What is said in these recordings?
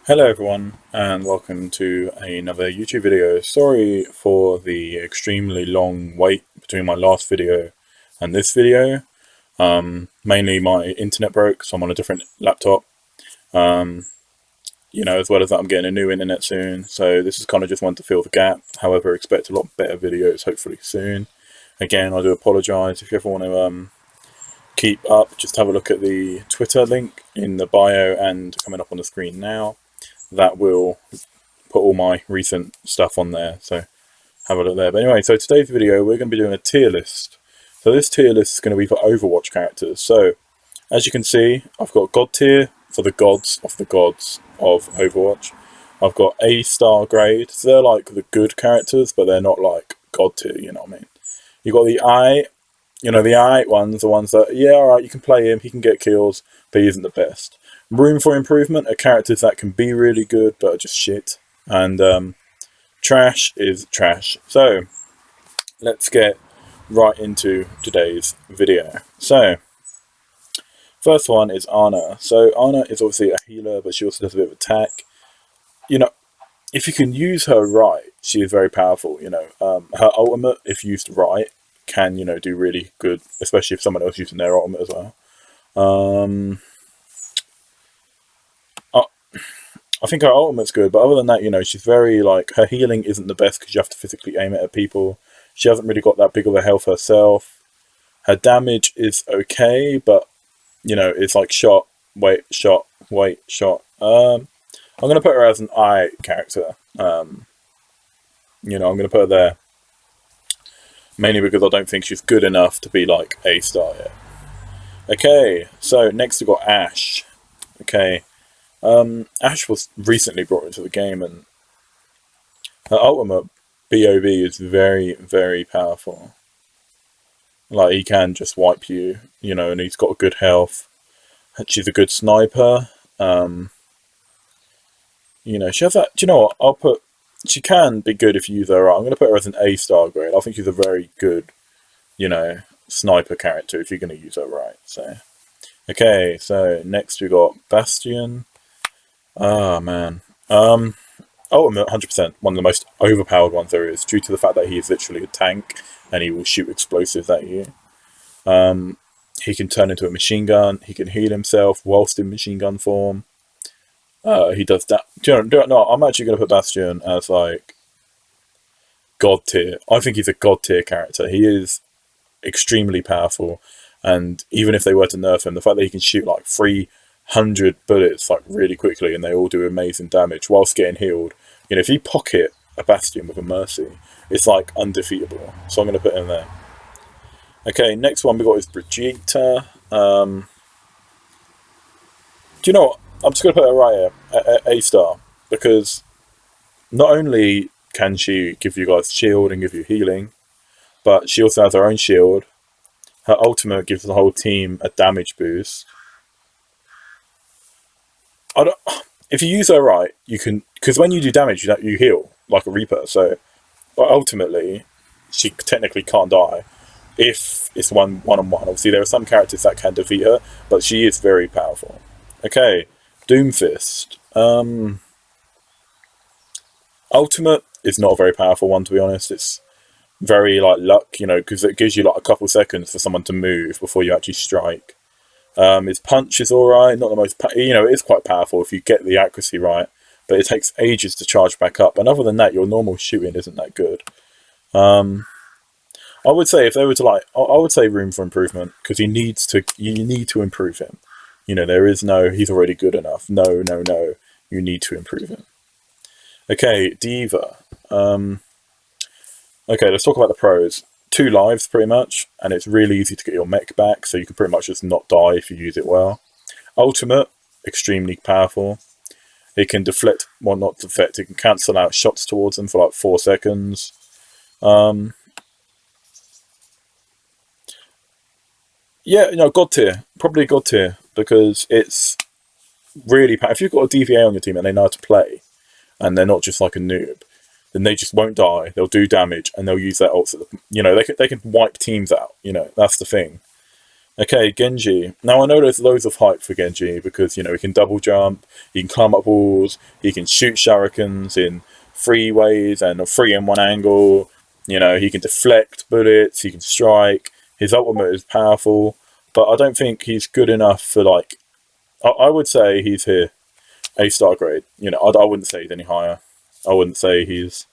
Hello everyone and welcome to another YouTube video. Sorry for the extremely long wait between my last video and this video. Mainly my internet broke, so I'm on a different laptop. As well as that I'm getting a new internet soon, so this is kind of just one to fill the gap. However, expect a lot better videos hopefully soon. Again, I do apologise. If you ever want to keep up, just have a look at the Twitter link in the bio and coming up on the screen now. That will put all my recent stuff on there, so have a look there. But anyway, so today's video we're going to be doing a tier list. So this tier list is going to be for Overwatch characters. So as you can see, I've got God tier for the gods of Overwatch. I've got A star grade, so they're like the good characters, but they're not like God tier, you know what I mean? You got the I, the I ones, the ones that, yeah, alright, you can play him, he can get kills, but he isn't the best. Room for improvement are characters that can be really good but are just shit. And trash is trash. So let's get right into today's video. So first one is Ana. So Ana is obviously a healer, but she also does a bit of attack. If you can use her right, she is very powerful. Her ultimate, if used right, can do really good, especially if someone else using their ultimate as well. I think her ultimate's good, but other than that, she's very, her healing isn't the best because you have to physically aim it at people. She hasn't really got that big of a health herself. Her damage is okay, but, it's like shot, wait, shot, wait, shot. I'm going to put her as an I character. I'm going to put her there. Mainly because I don't think she's good enough to be, like, A star yet. Okay, so next we've got Ashe. Okay. Ashe was recently brought into the game, and her ultimate BOB is very, very powerful. Like, he can just wipe you, and he's got good health. She's a good sniper. She has that. Do you know what? She can be good if you use her right. I'm going to put her as an A star grade. I think she's a very good, sniper character if you're going to use her right. So, okay, so next we got Bastion. Oh man. Ultimate 100%, one of the most overpowered ones there is, due to the fact that he is literally a tank and he will shoot explosives at you. He can turn into a machine gun, he can heal himself whilst in machine gun form. He does that. No, I'm actually going to put Bastion as like God tier. I think he's a God tier character. He is extremely powerful, and even if they were to nerf him, the fact that he can shoot like 300 bullets like really quickly and they all do amazing damage whilst getting healed. If you pocket a Bastion with a Mercy, it's like undefeatable. So I'm going to put him there. Okay, next one we got is Brigitte. Do you know what? I'm just going to put her right here, A star, because not only can she give you guys shield and give you healing, but she also has her own shield. Her ultimate gives the whole team a damage boost. If you use her right, you can, because when you do damage, you heal like a Reaper. So, ultimately, she technically can't die if it's one-on-one. Obviously, there are some characters that can defeat her, but she is very powerful. Okay, Doomfist. Ultimate is not a very powerful one, to be honest. It's very like luck, because it gives you like a couple seconds for someone to move before you actually strike. His punch is alright, not the most, it is quite powerful if you get the accuracy right, but it takes ages to charge back up. And other than that, your normal shooting isn't that good. I would say if they were to I would say room for improvement, because you need to improve him. There is no, he's already good enough. No, you need to improve him. Okay, Diva. Okay, let's talk about the pros. 2 lives pretty much, and it's really easy to get your mech back, so you can pretty much just not die if you use it well. Ultimate, extremely powerful. It can deflect, well, not deflect, it can cancel out shots towards them for like 4 seconds. Yeah, God tier, probably God tier, because it's really powerful. If you've got a DVA on your team and they know how to play, and they're not just like a noob, then they just won't die. They'll do damage, and they'll use their ults. They can wipe teams out. That's the thing. Okay, Genji. Now I know there's loads of hype for Genji because, you know, he can double jump, he can climb up walls, he can shoot shurikens in three ways and a three in one angle. You know, he can deflect bullets, he can strike. His ultimate is powerful, but I don't think he's good enough for, like, I would say he's here, A-star grade. You know, I wouldn't say he's any higher. I wouldn't say he's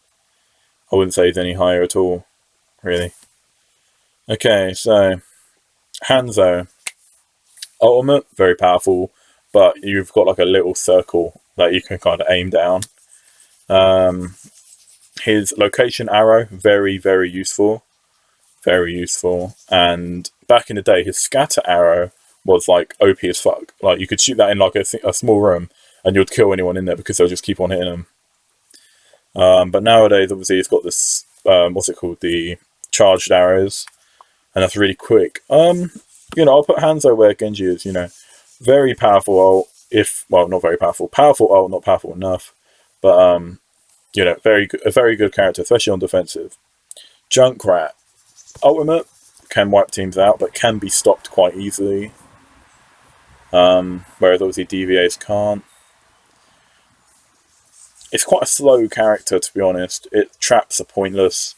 any higher at all, really. Okay, so Hanzo. Ultimate, very powerful, but you've got like a little circle that you can kind of aim down. His location arrow, very, very useful. Very useful. And back in the day, his scatter arrow was like OP as fuck. Like, you could shoot that in like a small room and you'd kill anyone in there because they'll just keep on hitting them. But nowadays, obviously, it's got this, what's it called? The charged arrows. And that's really quick. You know, I'll put Hanzo where Genji is, you know. Very powerful ult, well, not very powerful. Powerful ult, not powerful enough. But, you know, a very good character, especially on defensive. Junkrat. Ultimate can wipe teams out, but can be stopped quite easily. Whereas obviously DVAs can't. It's quite a slow character, to be honest. Traps are pointless.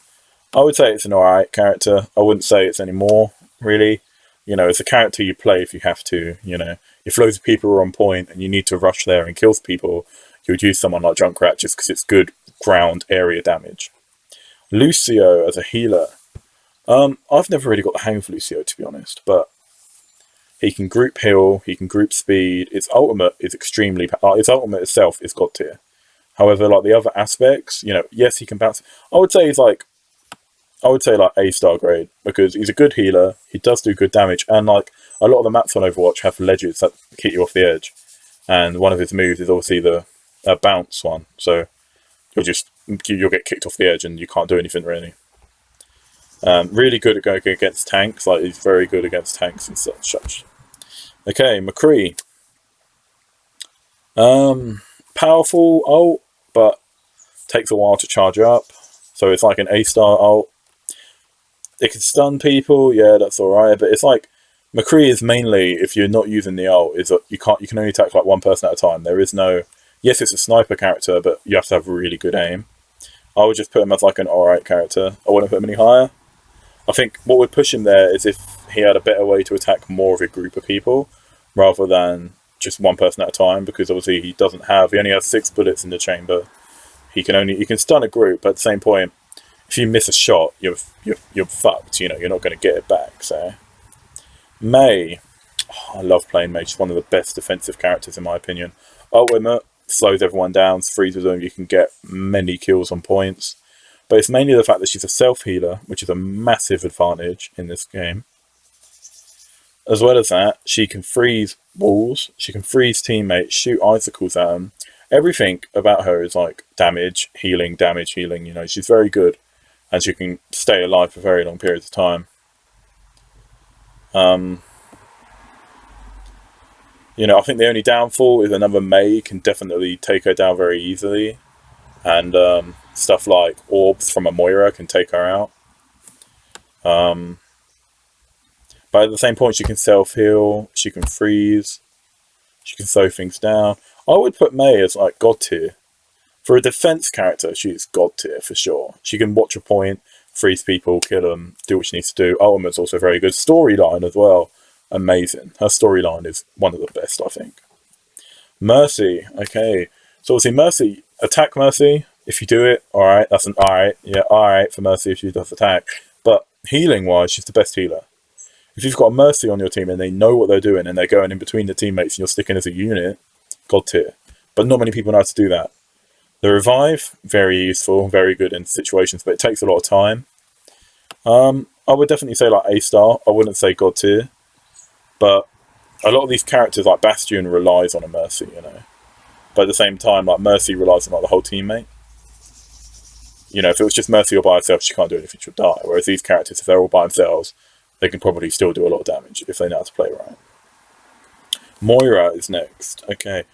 I would say it's an alright character. I wouldn't say it's any more, really. You know, it's a character you play if you have to, you know. If loads of people are on point and you need to rush there and kill people, you would use someone like Junkrat just because it's good ground area damage. Lucio as a healer. I've never really got the hang of Lucio, to be honest, but he can group heal, he can group speed. Its ultimate is extremely... its ultimate itself is god tier. However, like the other aspects, you know, yes, he can bounce. I would say like A-star grade, because he's a good healer, he does do good damage, and like a lot of the maps on Overwatch have ledges that keep you off the edge, and one of his moves is obviously the bounce one, so you'll get kicked off the edge and you can't do anything really. Really good at going against tanks, like he's very good against tanks and such. Okay, McCree. Powerful ult, but takes a while to charge up, so it's like an A-star ult. It can stun people, yeah, that's alright, but it's like McCree is mainly, if you're not using the ult, is that you can only attack like one person at a time. There is no, yes, it's a sniper character, but you have to have really good aim. I would just put him as like an alright character. I wouldn't put him any higher. I think what would push him there is if he had a better way to attack more of a group of people rather than just one person at a time, because obviously he only has 6 bullets in the chamber. He can stun a group, but at the same point, if you miss a shot, you're fucked. You know, you're not going to get it back. So, Mei, I love playing Mei. She's one of the best defensive characters in my opinion. Ultimate slows everyone down, freezes them. You can get many kills on points, but it's mainly the fact that she's a self healer, which is a massive advantage in this game. As well as that, she can freeze walls. She can freeze teammates, shoot icicles at them. Everything about her is like damage, healing, damage, healing. You know, she's very good. And she can stay alive for very long periods of time. You know, I think the only downfall is another Mei can definitely take her down very easily. And stuff like orbs from a Moira can take her out. But at the same point, she can self-heal, she can freeze, she can slow things down. I would put Mei as like god tier. For a defense character, she's god tier for sure. She can watch a point, freeze people, kill them, do what she needs to do. Ultimate's also very good. Storyline as well, amazing. Her storyline is one of the best, I think. Mercy, okay. So obviously Mercy, attack Mercy. If you do it, alright, that's an alright. Yeah, alright for Mercy if she does attack. But healing-wise, she's the best healer. If you've got a Mercy on your team and they know what they're doing and they're going in between the teammates and you're sticking as a unit, god tier. But not many people know how to do that. The revive, very useful, very good in situations, but it takes a lot of time. I would definitely say like A-star. I wouldn't say god tier. But a lot of these characters like Bastion relies on a Mercy, you know. But at the same time, like Mercy relies on like the whole teammate. You know, if it was just Mercy all by herself, she can't do anything, she'll die. Whereas these characters, if they're all by themselves, they can probably still do a lot of damage if they know how to play right. Moira is next. Okay.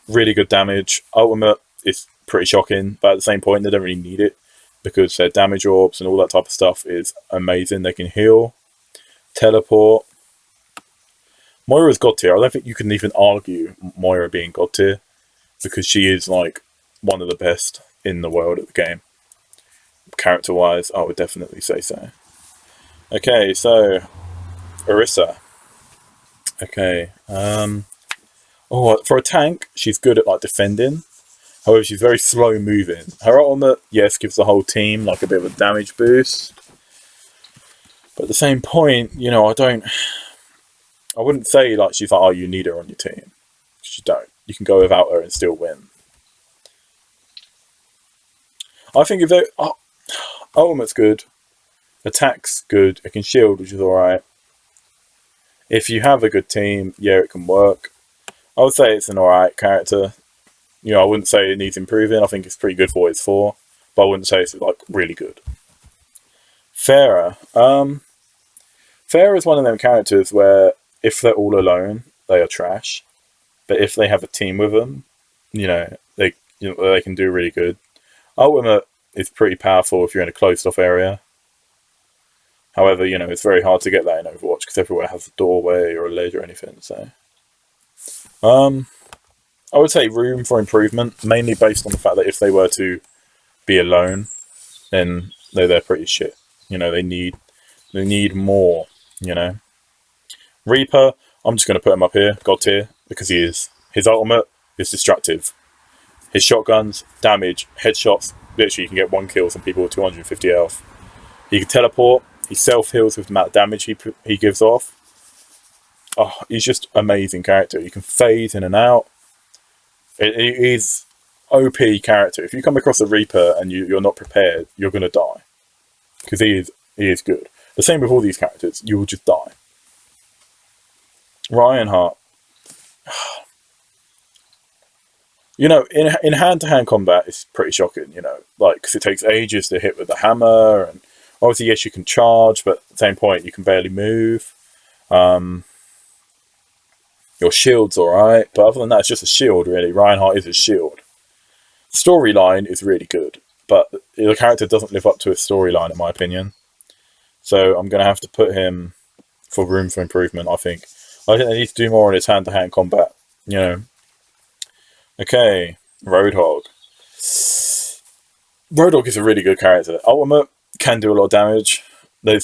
Really good damage. Ultimate is pretty shocking, but at the same point, they don't really need it because their damage orbs and all that type of stuff is amazing. They can heal. Teleport. Moira's God tier. I don't think you can even argue Moira being God tier, because she is like one of the best in the world at the game. Character wise, I would definitely say so. Okay, so Orisa. Okay. Oh, for a tank, she's good at like defending. However, she's very slow moving. Her ultimate, yes, gives the whole team like a bit of a damage boost. But at the same point, you know, I wouldn't say like she's like, oh, you need her on your team. Because you don't. You can go without her and still win. I think if they ultimate's good, attack's good, it can shield, which is alright. If you have a good team, yeah, it can work. I would say it's an alright character. You know, I wouldn't say it needs improving. I think it's pretty good for what it's for, but I wouldn't say it's like really good. Pharah. Pharah is one of them characters where if they're all alone, they are trash. But if they have a team with them, they can do really good. Ultimate is pretty powerful if you're in a closed off area. However, it's very hard to get that in Overwatch because everywhere has a doorway or a ledge or anything. So, I would say room for improvement, mainly based on the fact that if they were to be alone, then they're pretty shit. They need more. Reaper, I'm just going to put him up here, God tier, because he is. His ultimate is destructive. His shotguns, damage, headshots, literally you can get 1 kill on people with 250 health. He can teleport, he self-heals with the amount of damage he gives off. Oh, he's just amazing character. You can phase in and out. It is OP character. If you come across a Reaper and you're not prepared, you're going to die. Because he is good. The same with all these characters, you will just die. Reinhardt. In hand-to-hand combat, it's pretty shocking, because it takes ages to hit with the hammer, and obviously, yes, you can charge, but at the same point, you can barely move. Your shield's alright, but other than that, it's just a shield, really. Reinhardt is a shield. Storyline is really good, but the character doesn't live up to his storyline, in my opinion. So I'm going to have to put him for room for improvement, I think. I think they need to do more on his hand-to-hand combat, Okay, Roadhog. Roadhog is a really good character. Ultimate can do a lot of damage. They've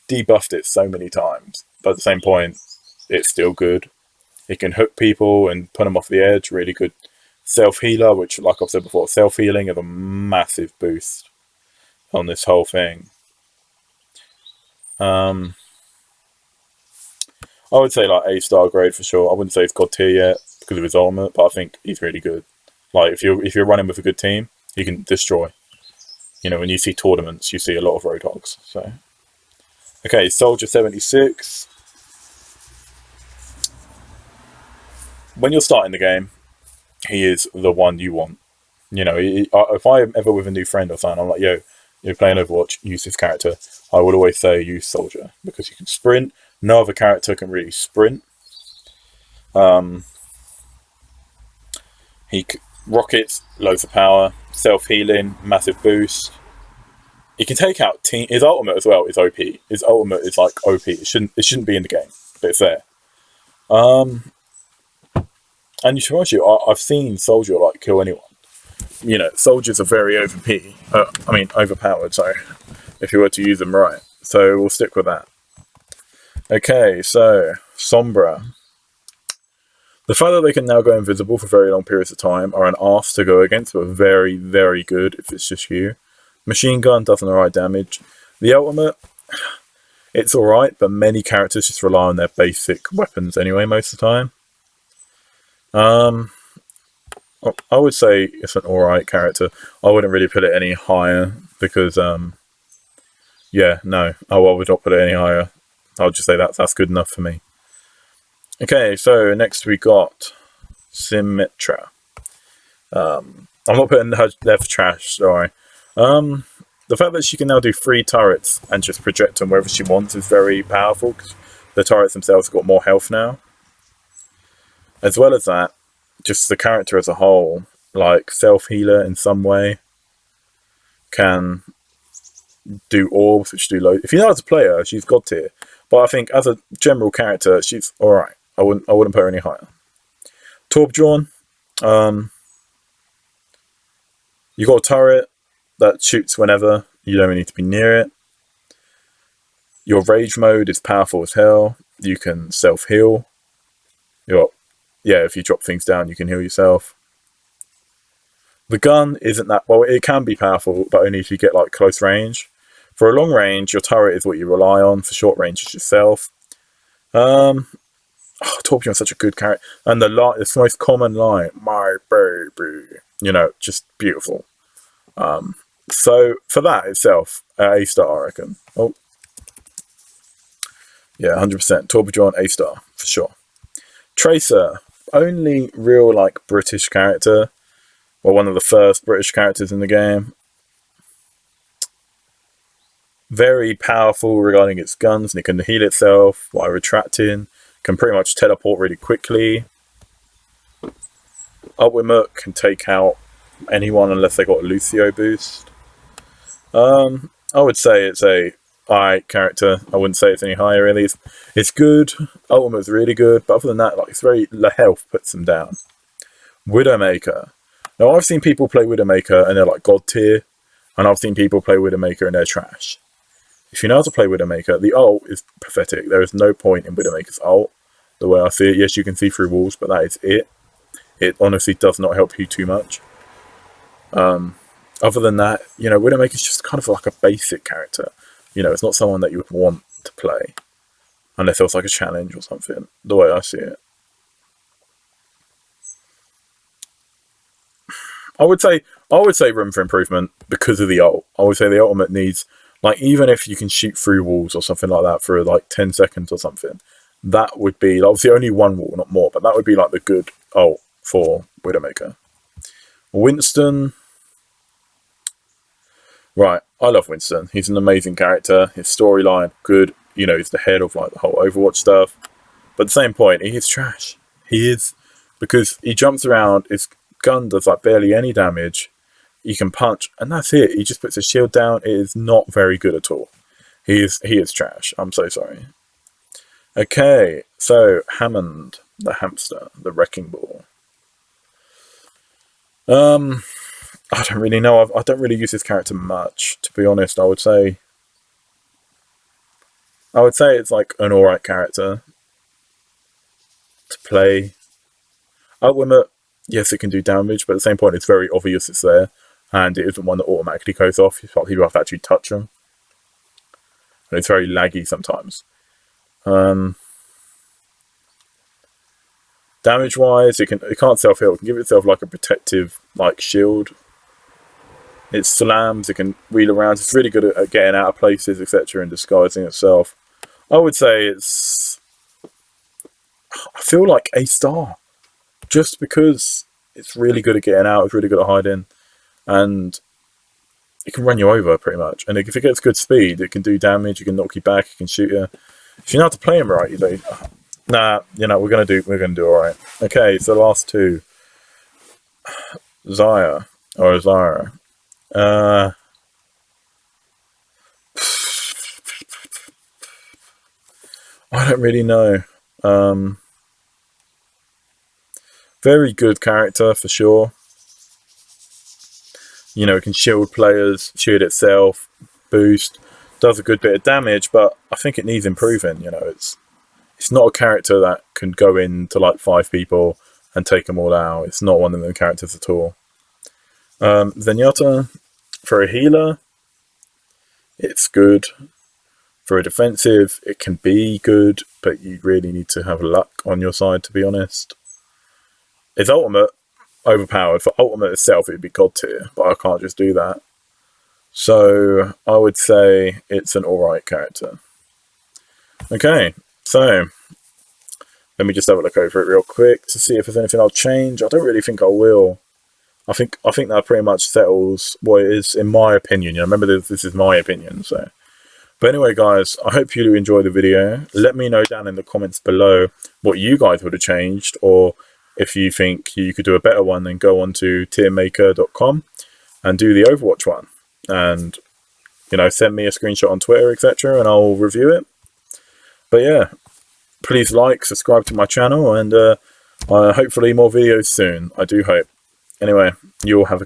debuffed it so many times, but at the same point, it's still good. It can hook people and put them off the edge. Really good self-healer, which, like I've said before, self-healing is a massive boost on this whole thing. I would say like A-star grade for sure. I wouldn't say it's God tier yet because of his ultimate, but I think he's really good. Like if you're running with a good team, he can destroy. When you see tournaments, you see a lot of Roadhogs. So, okay, Soldier 76. When you're starting the game, he is the one you want. If I'm ever with a new friend or something, I'm like, yo, you're playing Overwatch, use this character. I would always say use Soldier because you can sprint. No other character can really sprint. He rockets, loads of power, self-healing, massive boost. He can take out team. His ultimate as well is OP. His ultimate is like OP. It shouldn't be in the game, but it's there. And you should you, I've seen Soldier like kill anyone. Soldiers are very overpowered. Sorry, if you were to use them right. So we'll stick with that. Okay, so Sombra. The fact that they can now go invisible for very long periods of time are an arse to go against, but very, very good if it's just you. Machine gun does an alright damage. The ultimate, it's alright, but many characters just rely on their basic weapons anyway most of the time. I would say it's an alright character. I wouldn't really put it any higher because, I would not put it any higher. I'll just say that's good enough for me. Okay, so next we got Symmetra. I'm not putting her there for trash, sorry. The fact that she can now do 3 turrets and just project them wherever she wants is very powerful because the turrets themselves have got more health now. As well as that, just the character as a whole, like self-healer in some way, can do orbs, which do loads. If you know how to play her, she's God tier. But I think as a general character, she's all right. I wouldn't put her any higher. Torbjorn, you got a turret that shoots whenever. You don't really need to be near it. Your rage mode is powerful as hell. You can self-heal. If you drop things down, you can heal yourself. The gun isn't that, well, it can be powerful, but only if you get like close range. For a long range, your turret is what you rely on. For short range, it's yourself. Torbjorn's such a good character. And it's the most common line, my baby. Just beautiful. So for that itself, A star, I reckon. Oh, yeah, 100%. Torbjorn, A star for sure. Tracer, only real like British character. Well, one of the first British characters in the game. Very powerful regarding its guns, and it can heal itself while retracting. Can pretty much teleport really quickly. Ultimate can take out anyone unless they got a Lucio boost. I would say it's a alright character. I wouldn't say it's any higher really. It's good. Ultimate's really good, but other than that, like the health puts them down. Widowmaker. Now I've seen people play Widowmaker and they're like god tier, and I've seen people play Widowmaker and they're trash. If you know how to play Widowmaker, the ult is pathetic. There is no point in Widowmaker's ult, the way I see it. Yes, you can see through walls, but that is it. It honestly does not help you too much. Other than that, Widowmaker's just kind of like a basic character. It's not someone that you would want to play, unless there was like a challenge or something, the way I see it. I would say room for improvement because of the ult. I would say the ultimate needs, like, even if you can shoot through walls or something like that for like 10 seconds or something, that would be obviously only one wall, not more, but that would be like the good ult for Widowmaker. Winston. Right, I love Winston. He's an amazing character. His storyline, good. He's the head of like the whole Overwatch stuff. But at the same point, he is trash. He is, because he jumps around. His gun does like barely any damage. He can punch, and that's it. He just puts his shield down. It is not very good at all. He is trash. I'm so sorry. Okay, so Hammond, the hamster, the wrecking ball. I don't really know. I don't really use this character much, to be honest. I would say it's like an alright character to play. Ultimate, yes, it can do damage, but at the same point, it's very obvious it's there, and it isn't one that automatically goes off. People have to actually touch them, and it's very laggy sometimes. Damage-wise, it can't self-heal. It can give itself like a protective like shield. It slams, it can wheel around. It's really good at getting out of places, etc., and disguising itself. I would say I feel like A star, just because it's really good at getting out, it's really good at hiding, and it can run you over pretty much. And if it gets good speed, it can do damage. It can knock you back. It can shoot you. If you know how to play him right, we're gonna do all right. Okay, so the last two, Zaya. I don't really know. Very good character for sure. It can shield players, shield itself, boost, does a good bit of damage, but I think it needs improving. It's not a character that can go into like 5 people and take them all out. It's not one of them characters at all. Zenyatta, for a healer, it's good. For a defensive, it can be good, but you really need to have luck on your side, to be honest. Its ultimate, overpowered. For ultimate itself, it would be god tier, but I can't just do that. So I would say it's an alright character. Okay, so let me just have a look over it real quick to see if there's anything I'll change. I don't really think I will. I think that pretty much settles what it is, in my opinion. Remember, this is my opinion. So, but anyway, guys, I hope you enjoy the video. Let me know down in the comments below what you guys would have changed, or if you think you could do a better one, then go on to tiermaker.com and do the Overwatch one, and send me a screenshot on Twitter, etc., and I'll review it. But yeah, please like, subscribe to my channel, and hopefully more videos soon. I do hope. Anyway, you all have a great